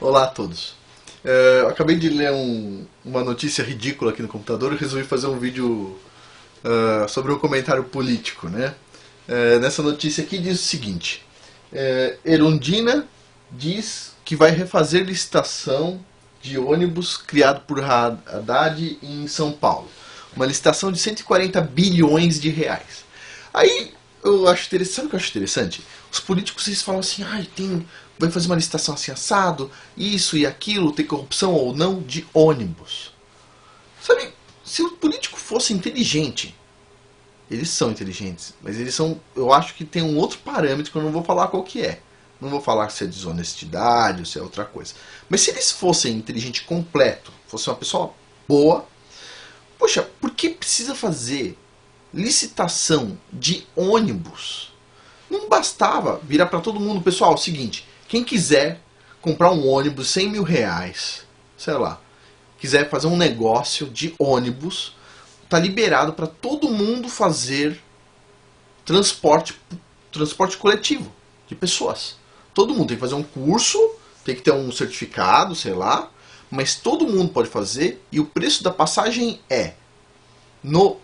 Olá a todos. Eu acabei de ler uma notícia ridícula aqui no computador e resolvi fazer um vídeo sobre um comentário político, né? Nessa notícia aqui diz o seguinte: Erundina diz que vai refazer licitação de ônibus criado por Haddad em São Paulo. Uma licitação de 140 bilhões de reais. Aí eu acho interessante, sabe o que eu acho interessante? Os políticos eles falam assim, vai fazer uma licitação assim assado, isso e aquilo, tem corrupção ou não de ônibus. Sabe, se o político fosse inteligente, eles são inteligentes, mas eles são, eu acho que tem um outro parâmetro que eu não vou falar qual que é. Não vou falar se é desonestidade ou se é outra coisa. Mas se eles fossem inteligente completo, fosse uma pessoa boa, poxa, por que precisa fazer licitação de ônibus? Não bastava virar para todo mundo, pessoal, é o seguinte, quem quiser comprar um ônibus 100 mil reais, sei lá, quiser fazer um negócio de ônibus, tá liberado para todo mundo fazer transporte coletivo de pessoas. Todo mundo tem que fazer um curso, tem que ter um certificado, sei lá, mas todo mundo pode fazer e o preço da passagem é no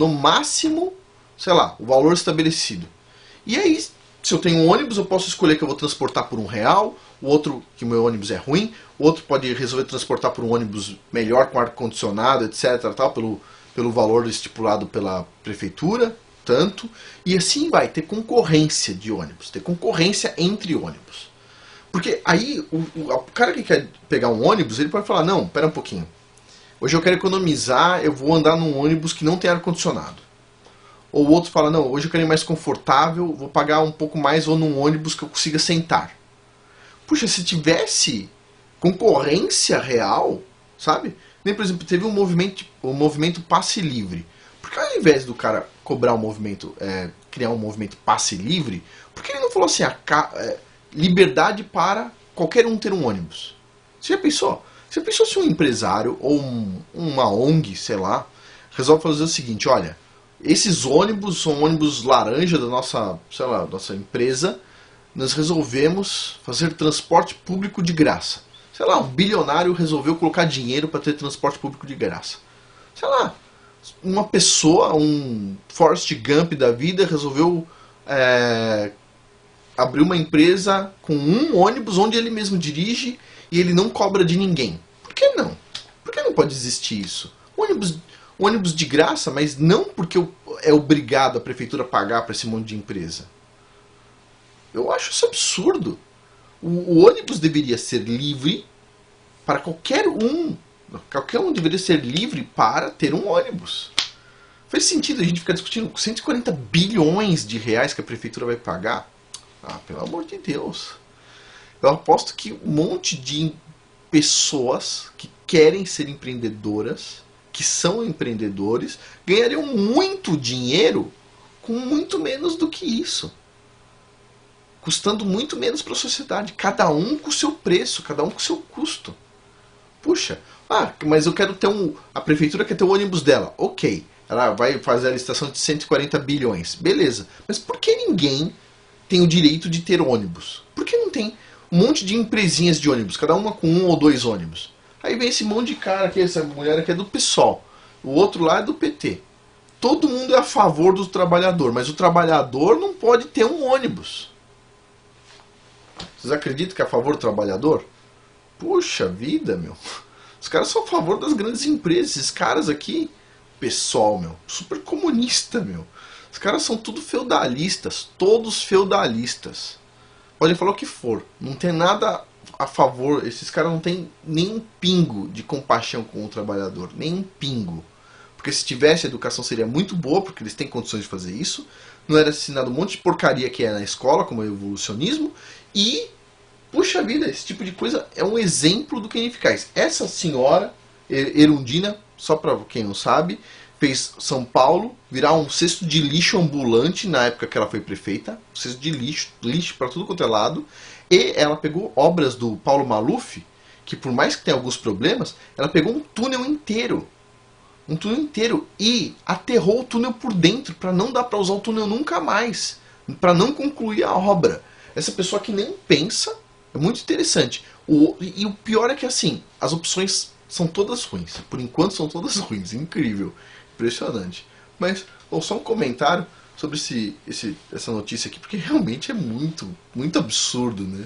máximo, sei lá, o valor estabelecido. E aí, se eu tenho um ônibus, eu posso escolher que eu vou transportar por R$ 1, o outro, que o meu ônibus é ruim, o outro pode resolver transportar por um ônibus melhor, com ar-condicionado, etc, tal, pelo valor estipulado pela prefeitura, tanto, e assim vai, ter concorrência de ônibus, ter concorrência entre ônibus. Porque aí, o cara que quer pegar um ônibus, ele pode falar, não, pera um pouquinho, hoje eu quero economizar, eu vou andar num ônibus que não tem ar-condicionado. Ou o outro fala, não, hoje eu quero ir mais confortável, vou pagar um pouco mais ou num ônibus que eu consiga sentar. Puxa, se tivesse concorrência real, sabe? Nem, por exemplo, teve o movimento passe livre. Por que ao invés do cara cobrar um movimento, criar um movimento passe livre, por que ele não falou assim, liberdade para qualquer um ter um ônibus? Você já pensou? Você pensou se um empresário ou uma ONG, sei lá, resolve fazer o seguinte, olha, esses ônibus são ônibus laranja da nossa, sei lá, nossa empresa. Nós resolvemos fazer transporte público de graça. Sei lá, um bilionário resolveu colocar dinheiro para ter transporte público de graça. Sei lá, uma pessoa, um Forrest Gump da vida, resolveu abrir uma empresa com um ônibus onde ele mesmo dirige e ele não cobra de ninguém. Por que não? Por que não pode existir isso? Ônibus de graça, mas não porque é obrigado a prefeitura a pagar para esse monte de empresa. Eu acho isso absurdo. O ônibus deveria ser livre para qualquer um. Qualquer um deveria ser livre para ter um ônibus. Faz sentido a gente ficar discutindo 140 bilhões de reais que a prefeitura vai pagar? Ah, pelo amor de Deus. Eu aposto que um monte de pessoas que querem ser empreendedoras, que são empreendedores, ganhariam muito dinheiro com muito menos do que isso. Custando muito menos para a sociedade. Cada um com o seu preço, cada um com o seu custo. Puxa, mas eu quero ter a prefeitura quer ter o ônibus dela. Ok, ela vai fazer a licitação de 140 bilhões. Beleza, mas por que ninguém tem o direito de ter ônibus? Por que não tem um monte de empresinhas de ônibus, cada uma com 1 ou 2 ônibus? Aí vem esse monte de cara aqui, essa mulher aqui é do PSOL, o outro lá é do PT. Todo mundo é a favor do trabalhador, mas o trabalhador não pode ter um ônibus. Vocês acreditam que é a favor do trabalhador? Puxa vida, meu. Os caras são a favor das grandes empresas. Esses caras aqui, PSOL, meu, super comunista, meu. Os caras são tudo feudalistas, todos feudalistas. Podem falar o que for, não tem nada a favor, esses caras não têm nem um pingo de compaixão com o trabalhador, nem um pingo. Porque se tivesse, a educação seria muito boa, porque eles têm condições de fazer isso. Não era ensinado um monte de porcaria que é na escola, como o evolucionismo. E, puxa vida, esse tipo de coisa é um exemplo do que é ineficaz. Essa senhora, Erundina, só para quem não sabe, fez São Paulo virar um cesto de lixo ambulante na época que ela foi prefeita. Um cesto de lixo para tudo quanto é lado. E ela pegou obras do Paulo Maluf, que por mais que tenha alguns problemas, ela pegou um túnel inteiro. E aterrou o túnel por dentro para não dar para usar o túnel nunca mais, para não concluir a obra. Essa pessoa que nem pensa, É muito interessante. E o pior é que assim, as opções são todas ruins. Por enquanto são todas ruins. Incrível. Impressionante. Mas, bom, só um comentário sobre essa notícia aqui, porque realmente é muito, muito absurdo, né?